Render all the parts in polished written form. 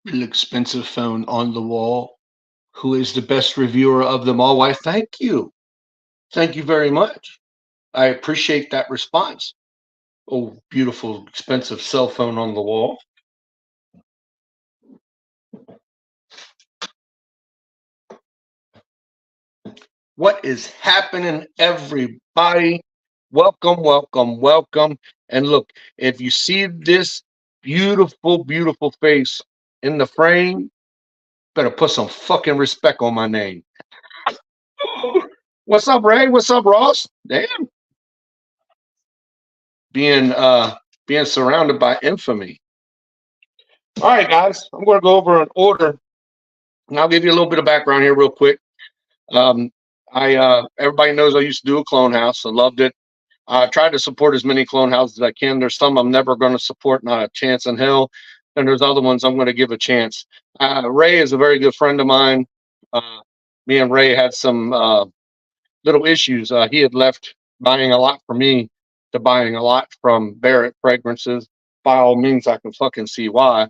Real expensive phone on the wall. Who is the best reviewer of them all? Why, thank you. Thank you very much. I appreciate that response. Oh, beautiful, expensive cell phone on the wall. What is happening, everybody? Welcome, welcome, welcome. And look, if you see this beautiful, beautiful face in the frame, better put some fucking respect on my name. What's up, Ray? What's up, Ross? Damn, being being surrounded by infamy. All right, guys, I'm going to go over an order, and I'll give you a little bit of background here, real quick. Um, I everybody knows I used to do a clone house. I loved it. I tried to support as many clone houses as I can. There's some I'm never going to support, not a chance in hell. And there's other ones I'm going to give a chance. Ray is a very good friend of mine. Uh, Me and Ray had some little issues. He had left buying a lot from me to buying a lot from Barrett Fragrances. By all means, I can fucking see why.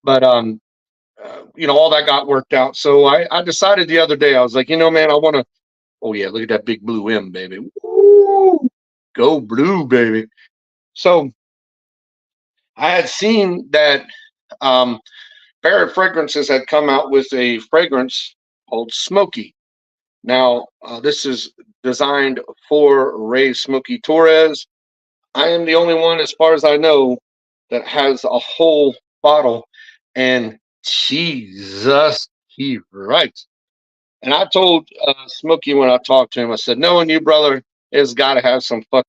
But all that got worked out. So I decided the other day, I was like, man, I want to. Oh yeah, look at that big blue M, baby. Woo! Go blue, baby. So I had seen that um, Barrett Fragrances had come out with a fragrance called Smoky. Now, this is designed for Ray Smoky Torres. I am the only one, as far as I know, that has a whole bottle. And Jesus, he writes. And I told Smokey when I talked to him, I said, knowing you, brother, it's got to have some fuck.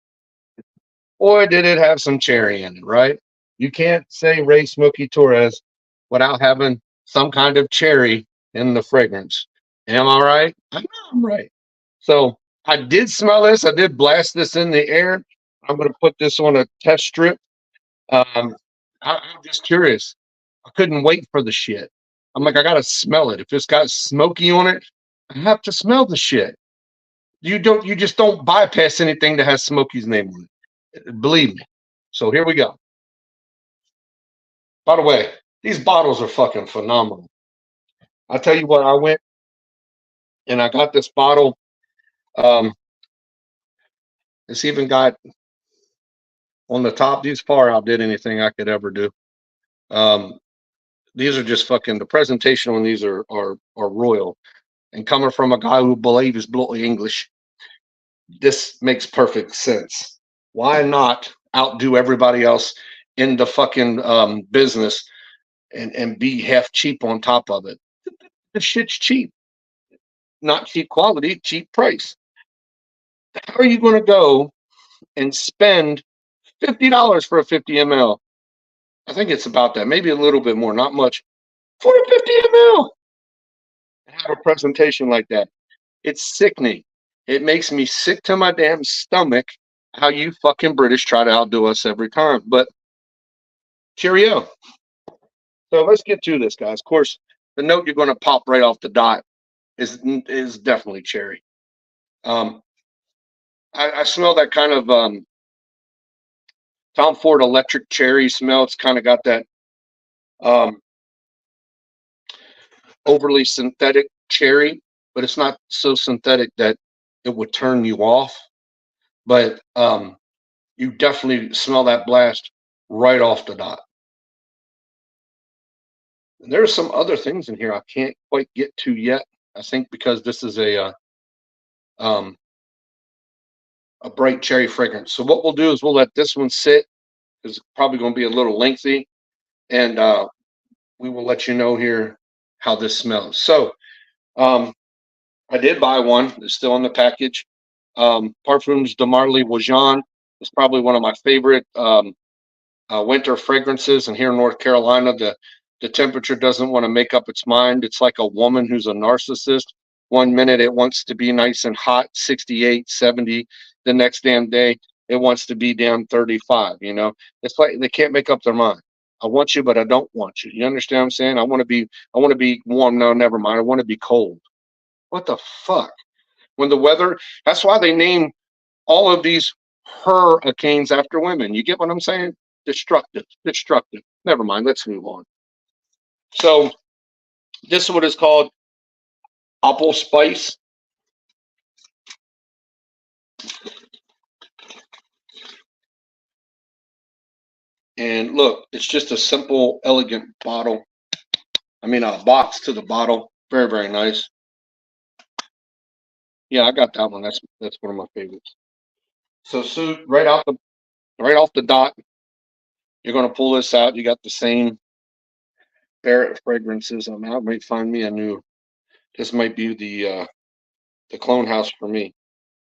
Or did it have some cherry in it, right? You can't say Ray Smoky Torres without having some kind of cherry in the fragrance. Am I right? I know I'm right. So I did smell this. I did blast this in the air. I'm going to put this on a test strip. Um, I'm just curious. I couldn't wait for the shit. I'm like, I got to smell it. If it's got smoky on it, I have to smell the shit. You just don't bypass anything that has Smokey's name on it. Believe me. So here we go. By the way, these bottles are fucking phenomenal. I tell you what, I went and I got this bottle. Um, it's even got on the top. These far outdid anything I could ever do. Um, these are just fucking. The presentation on these are royal. And coming from a guy who believes bloody English, this makes perfect sense. Why not outdo everybody else in the fucking business and be half cheap on top of it? The shit's cheap, not cheap quality, cheap price. How are you going to go and spend $50 for a 50 ml? I think it's about that, maybe a little bit more, not much, for a 50 ml. Have a presentation like that. It's sickening. It makes me sick to my damn stomach how you fucking British try to outdo us every time. But cheerio. So let's get to this, guys. Of course, the note you're going to pop right off the dot is definitely cherry. Um, I smell that kind of Tom Ford electric cherry smell. It's kind of got that um, overly synthetic cherry, but it's not so synthetic that it would turn you off. But you definitely smell that blast right off the dot. And there's some other things in here I can't quite get to yet. I think because this is um, a bright cherry fragrance. So what we'll do is we'll let this one sit. It's probably going to be a little lengthy, and we will let you know here how this smells. So um, I did buy one. It's still in the package. Parfums de Marly Wajan is probably one of my favorite winter fragrances. And here in North Carolina, the temperature doesn't want to make up its mind. It's like a woman who's a narcissist. One minute it wants to be nice and hot, 68, 70. The next damn day it wants to be down 35. It's like they can't make up their mind. I want you, but I don't want you. You understand what I'm saying? I want to be warm. No, never mind. I want to be cold. What the fuck? When the weather, that's why they name all of these hurricanes after women. You get what I'm saying? Destructive, destructive. Never mind. Let's move on. So this is what is called apple spice. And look, it's just a simple, elegant bottle. I mean, a box to the bottle. Very, very nice. Yeah, I got that one. That's one of my favorites. So, Sue, right off the dot, you're gonna pull this out. You got the same Barrett Fragrances. I might find me a new. This might be the clone house for me.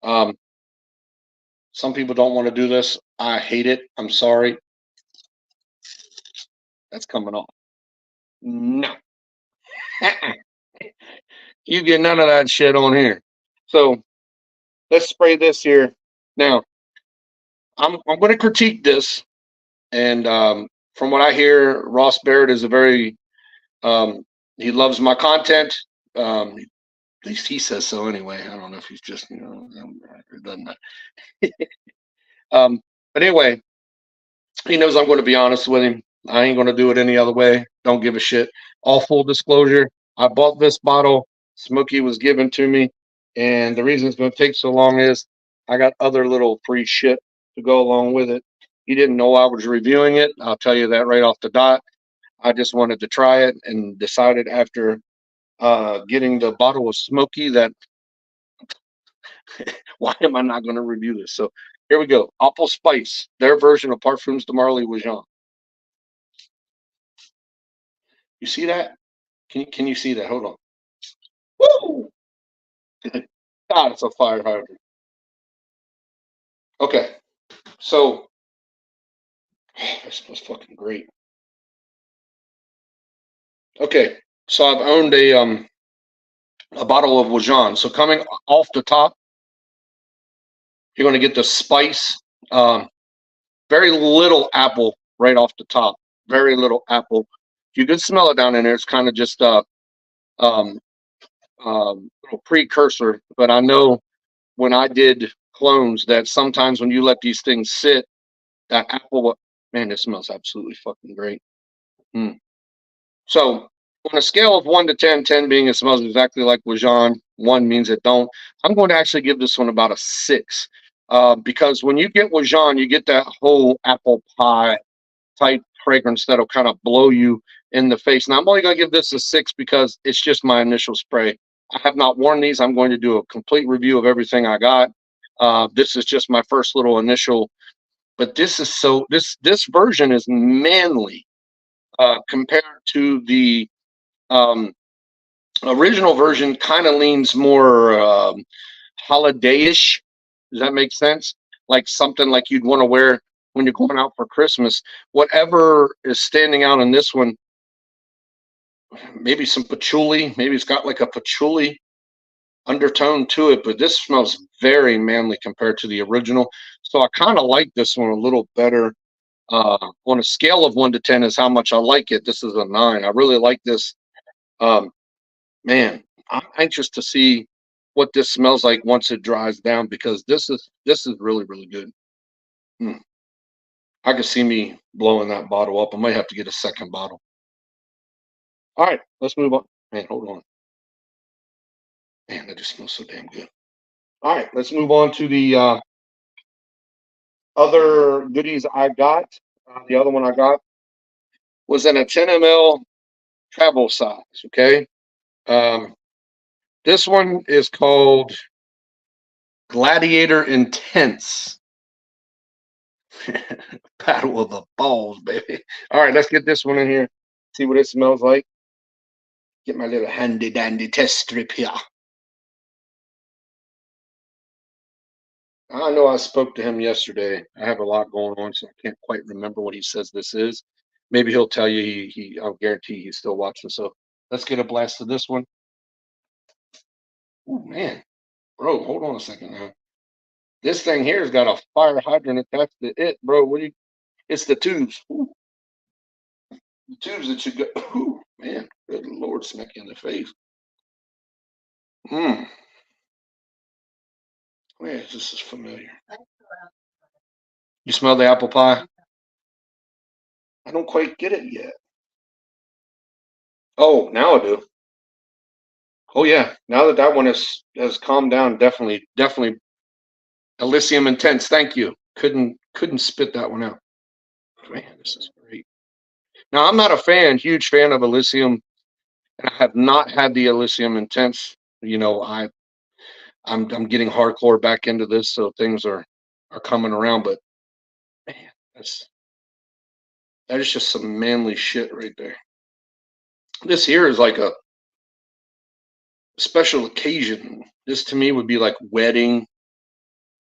Um, some people don't want to do this. I hate it. I'm sorry. That's coming off. No, you get none of that shit on here. So let's spray this here. Now, I'm going to critique this, and from what I hear, Ross Barrett is a very he loves my content. At least he says so anyway. I don't know if he's just it doesn't matter. But anyway, he knows I'm going to be honest with him. I ain't going to do it any other way. Don't give a shit. All full disclosure, I bought this bottle. Smokey was given to me. And the reason it's going to take so long is I got other little free shit to go along with it. He didn't know I was reviewing it. I'll tell you that right off the dot. I just wanted to try it and decided after getting the bottle of Smokey that why am I not going to review this? So here we go. Apple Spice, their version of Parfums de Marly Woujon. You see that? Can you see that? Hold on. Woo! God, it's a fire hydrant. Okay, so that smells fucking great. Okay, so I've owned a bottle of Woujon. So coming off the top, you're going to get the spice. Very little apple right off the top. Very little apple. You can smell it down in there. It's kind of just um, little precursor. But I know when I did clones that sometimes when you let these things sit, that apple, man, it smells absolutely fucking great. Mm. So on a scale of 1 to 10, 10 being it smells exactly like Wajan, 1 means it don't. I'm going to actually give this one about a 6. Because when you get Wajan, you get that whole apple pie type fragrance that'll kind of blow you in the face. Now I'm only going to give this a 6 because it's just my initial spray. I have not worn these. I'm going to do a complete review of everything I got. This is just my first little initial, but this version is manly compared to the um, original version. Kind of leans more holidayish. Does that make sense? Like something like you'd want to wear when you're going out for Christmas. Whatever is standing out in this one, maybe some patchouli. Maybe it's got like a patchouli undertone to it, but this smells very manly compared to the original. So I kind of like this one a little better. On a scale of 1 to 10 is how much I like it. This is a 9. I really like this. Um, man, I'm anxious to see what this smells like once it dries down because this is really really good. Hmm. I could see me blowing that bottle up. I might have to get a second bottle. All right, let's move on. Man, hold on. Man, that just smells so damn good. All right, let's move on to the other goodies I got. The other one I got was in a 10 ml travel size. Okay. Um, this one is called Gladiator Intense. Battle of the balls, baby. All right, let's get this one in here. See what it smells like. Get my little handy dandy test strip here. I know I spoke to him yesterday. I have a lot going on, so I can't quite remember what he says this is. Maybe he'll tell you I'll guarantee he's still watching. So let's get a blast of this one. Oh man, bro, hold on a second now. This thing here has got a fire hydrant attached to it, bro. What do you? It's the tubes. Ooh, the tubes that you got. Ooh, man, good Lord, smack you in the face. Hmm. Man, this is familiar. You smell the apple pie? I don't quite get it yet. Oh, now I do. Oh yeah. Now that that one has calmed down, definitely Elysium Intense. Thank you. Couldn't spit that one out. Man, this is great. Now I'm not a huge fan of Elysium, and I have not had the Elysium Intense. You know, I'm getting hardcore back into this, so things are coming around. But man, that is just some manly shit right there. This here is like a special occasion. This to me would be like wedding.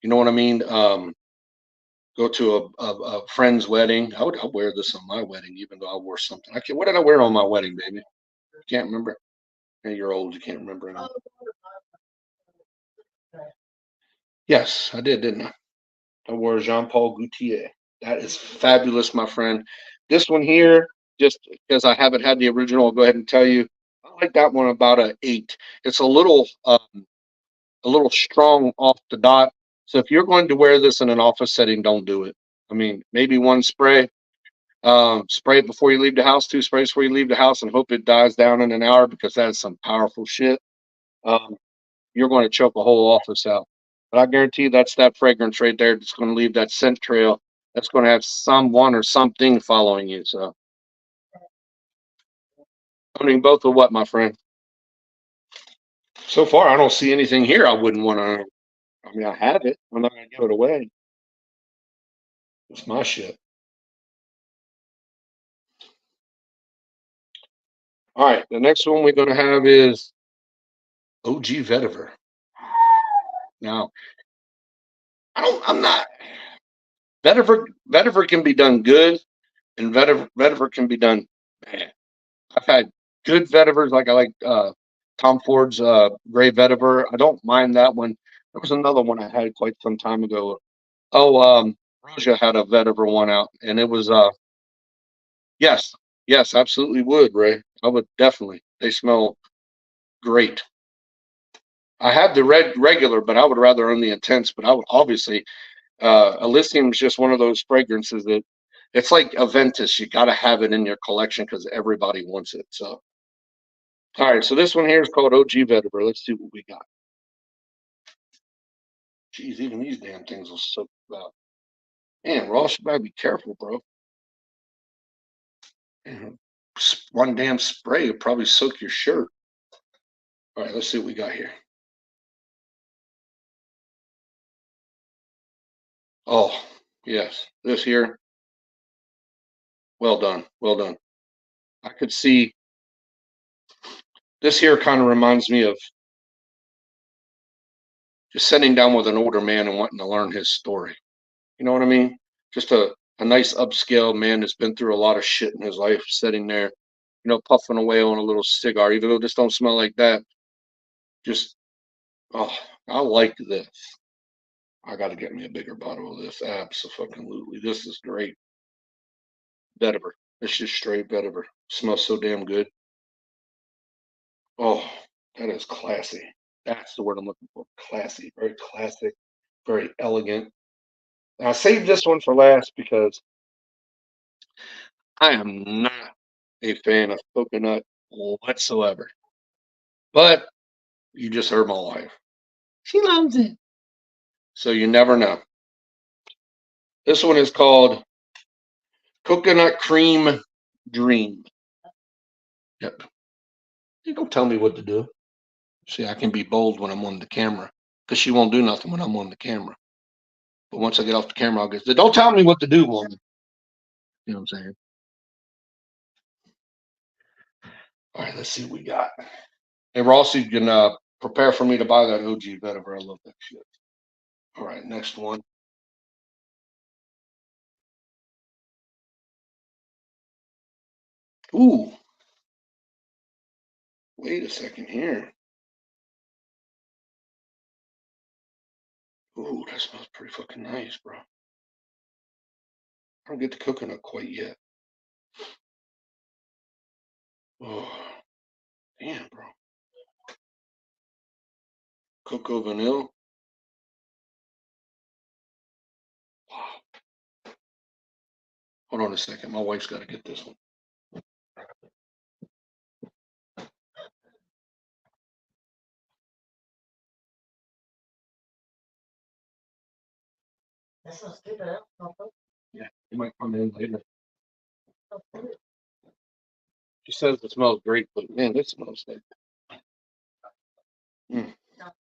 You know what I mean? Go to a friend's wedding. I'll wear this on my wedding, even though I wore something. I can't. What did I wear on my wedding, baby? Can't remember. Hey, you're old. You can't remember anymore. Yes, I did, didn't I? I wore Jean Paul Gaultier. That is fabulous, my friend. This one here, just because I haven't had the original, I'll go ahead and tell you. I like that one about a 8. It's a little strong off the dot. So if you're going to wear this in an office setting, don't do it. I mean, maybe one spray. Spray it before you leave the house, 2 sprays before you leave the house, and hope it dies down in an hour because that is some powerful shit. Um, you're going to choke a whole office out. But I guarantee that's that fragrance right there that's going to leave that scent trail. That's going to have someone or something following you. So, owning both of what, my friend? So far, I don't see anything here I wouldn't want to. I mean, I have it. I'm not going to give it away. It's my shit. All right, the next one we're going to have is OG Vetiver. Now, I'm not. Vetiver can be done good, and Vetiver can be done bad. I've had good vetivers, like I like Tom Ford's Gray Vetiver. I don't mind that one. There was another one I had quite some time ago. Oh, Roja had a vetiver one out, and it was yes, yes, absolutely would, Ray. I would definitely. They smell great. I had the regular, but I would rather own the intense. But I would obviously Elysium is just one of those fragrances that it's like Aventus. You got to have it in your collection because everybody wants it. So, all right. So this one here is called OG Vetiver. Let's see what we got. Jeez, even these damn things will soak up. Man, Ross, you gotta be careful, bro. Man, one damn spray will probably soak your shirt. All right, let's see what we got here. Oh, yes, this here. Well done, well done. I could see this here kind of reminds me of just sitting down with an older man and wanting to learn his story. You know what I mean? Just a nice upscale man that's been through a lot of shit in his life, sitting there, puffing away on a little cigar, even though this don't smell like that. Just, oh, I like this. I got to get me a bigger bottle of this. Absolutely. This is great. Vetiver. It's just straight vetiver. Smells so damn good. Oh, that is classy. That's the word I'm looking for. Classy. Very classic. Very elegant. And I saved this one for last because I am not a fan of coconut whatsoever. But you just heard my wife. She loves it. So you never know. This one is called Coconut Cream Dream. Yep. You don't tell me what to do. See, I can be bold when I'm on the camera because she won't do nothing when I'm on the camera. But once I get off the camera, I'll get, don't tell me what to do, woman. You know what I'm saying? All right, let's see what we got. Hey, Ross, you can prepare for me to buy that OG vetiver. I love that shit. All right, next one. Ooh, wait a second here. Ooh, that smells pretty fucking nice, bro. I don't get the coconut quite yet. Oh, damn, bro. Cocoa vanilla. Wow. Hold on a second. My wife's got to get this one. Yeah, you might come in later. She says it smells great, but man, this smells like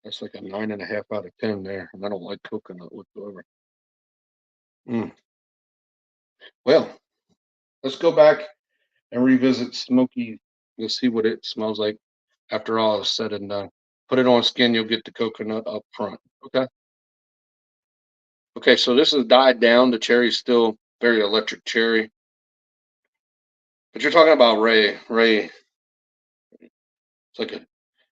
that's like a 9.5 out of 10 there, and I don't like coconut whatsoever. Well, let's go back and revisit Smoky. You'll see what it smells like after all is said and done. Put it on skin, you'll get the coconut up front. Okay. Okay, so this has died down. The cherry's still very electric cherry. But you're talking about Ray. Ray, it's like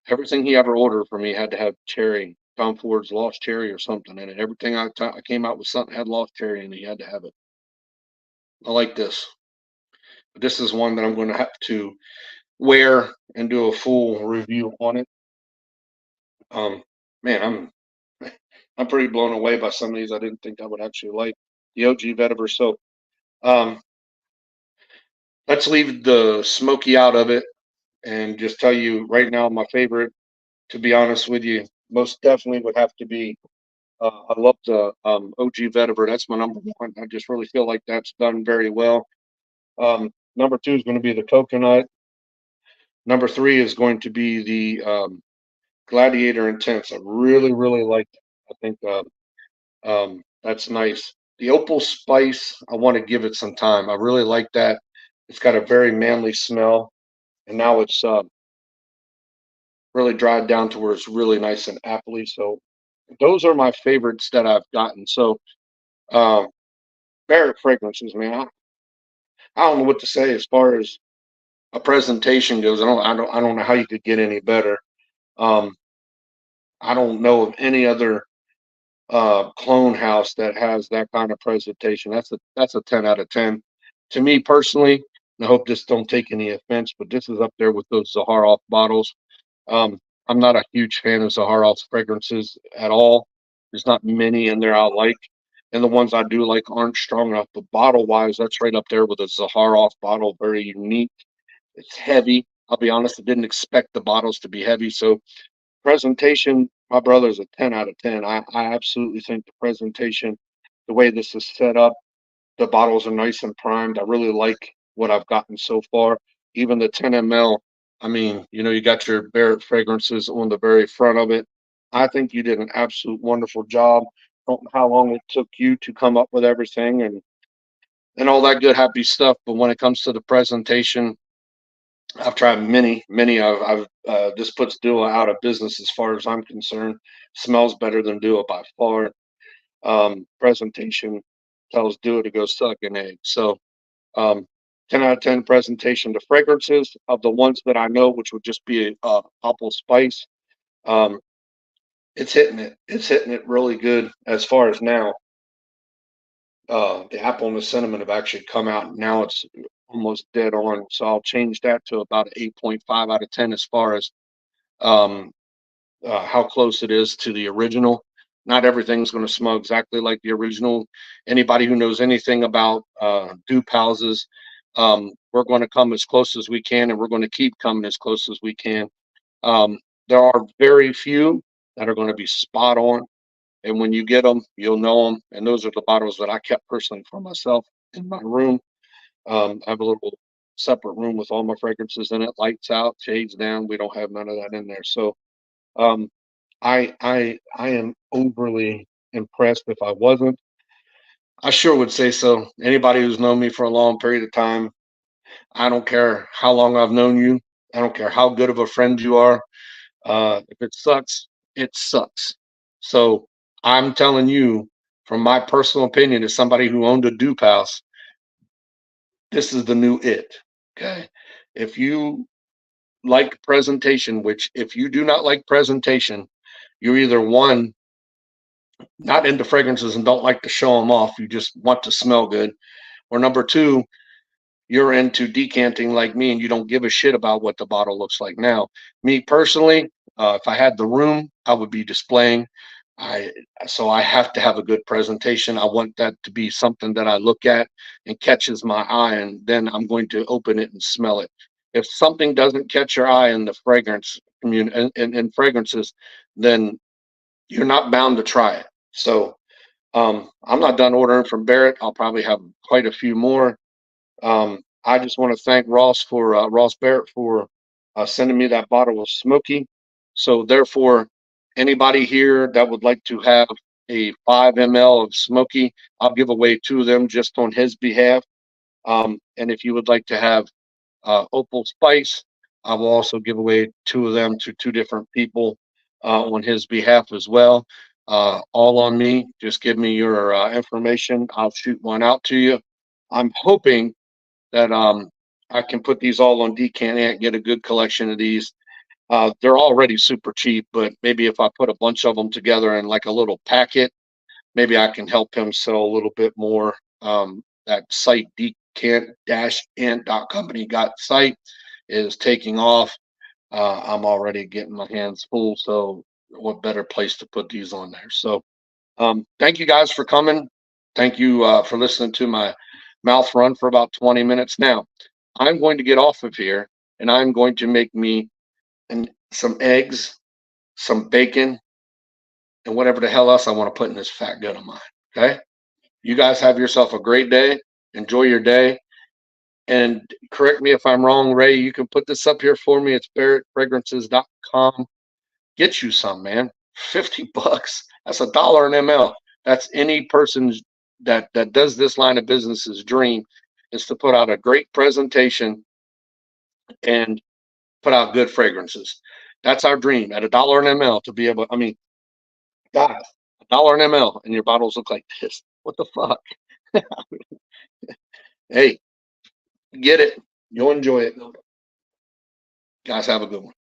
everything he ever ordered for me had to have cherry. Tom Ford's lost cherry or something in it. Everything I came out with something had lost cherry and he had to have it. I like this. But this is one that I'm going to have to wear and do a full review on it. Man, I'm pretty blown away by some of these I didn't think I would actually like. The OG vetiver. So um, let's leave the smoky out of it and just tell you right now my favorite, to be honest with you, most definitely would have to be I love the OG vetiver. That's my number one. I just really feel like that's done very well. Number two is going to be the coconut. Number three is going to be the Gladiator Intense. I really, really like it. I think that's nice. The Opal Spice, I want to give it some time. I really like that. It's got a very manly smell, and now it's really dried down to where it's really nice and appley. So those are my favorites that I've gotten. So um, Barrett Fragrances, man, I don't know what to say as far as a presentation goes. I don't know how you could get any better. Um, I don't know of any other clone house that has that kind of presentation. That's a 10 out of 10 to me personally. And I hope this don't take any offense, but this is up there with those Zaharoff bottles. Um, I'm not a huge fan of Zaharoff's fragrances at all. There's not many in there I like, and the ones I do like aren't strong enough. But bottle wise, that's right up there with a Zaharoff bottle. Very unique. It's heavy. I'll be honest, I didn't expect the bottles to be heavy. So presentation, my brother's a 10 out of 10. I absolutely think the presentation, the way this is set up, the bottles are nice and primed. I really like what I've gotten so far. Even the 10 ml, I mean, you got your Barrett fragrances on the very front of it. I think you did an absolute wonderful job. Don't know how long it took you to come up with everything and all that good happy stuff. But when it comes to the presentation, I've tried many. I've this puts Dua out of business as far as I'm concerned. Smells better than Dua by far. Presentation tells Dua to go suck an egg. So, um, 10 out of 10 presentation. The fragrances of the ones that I know, which would just be apple spice, um, it's hitting it. It's hitting it really good as far as now. The apple and the cinnamon have actually come out. Now it's almost dead on. So I'll change that to about 8.5 out of 10 as far as um, how close it is to the original. Not everything's going to smell exactly like the original. Anybody who knows anything about dupe houses, we're going to come as close as we can, and we're going to keep coming as close as we can. Um, there are very few that are going to be spot on, and when you get them, you'll know them. And those are the bottles that I kept personally for myself in my room. I have a little separate room with all my fragrances in it, lights out, shades down. We don't have none of that in there. So um, I am overly impressed. If I wasn't, I sure would say so. Anybody who's known me for a long period of time, I don't care how long I've known you. I don't care how good of a friend you are. If it sucks, it sucks. So I'm telling you, from my personal opinion, as somebody who owned a dupe house, this is the new it. Okay. If you like presentation, which if you do not like presentation, you're either one, not into fragrances and don't like to show them off. You just want to smell good. Or number two, you're into decanting like me and you don't give a shit about what the bottle looks like. Now, me personally, if I had the room, I would be displaying. I so I have to have a good presentation. I want that to be something that I look at and catches my eye, and then I'm going to open it and smell it. If something doesn't catch your eye in the fragrance community in fragrances, then you're not bound to try it. So I'm not done ordering from Barrett. I'll probably have quite a few more. I just want to thank Ross Barrett for sending me that bottle of Smoky. So therefore, anybody here that would like to have a 5 ml of Smoky, I'll give away 2 of them just on his behalf. And if you would like to have Opal Spice, I will also give away 2 of them to 2 different people on his behalf as well. All on me. Just give me your information. I'll shoot one out to you. I'm hoping that I can put these all on Decant Ant, get a good collection of these. They're already super cheap, but maybe if I put a bunch of them together in like a little packet, maybe I can help him sell a little bit more. That site decant-ant.company got site is taking off. I'm already getting my hands full, so what better place to put these on there? So thank you guys for coming. Thank you for listening to my mouth run for about 20 minutes. Now, I'm going to get off of here and I'm going to make me some eggs, some bacon, and whatever the hell else I want to put in this fat gut of mine. Okay. You guys have yourself a great day. Enjoy your day. And correct me if I'm wrong, Ray. You can put this up here for me. It's barrettfragrances.com. Get you some, man. $50. That's $1 an ml. That's any person's that does this line of business's dream, is to put out a great presentation and put out good fragrances. That's our dream at $1 an ml to be able. I mean, guys, $1 an ml, and your bottles look like this. What the fuck? Hey, get it. You'll enjoy it. Guys, have a good one.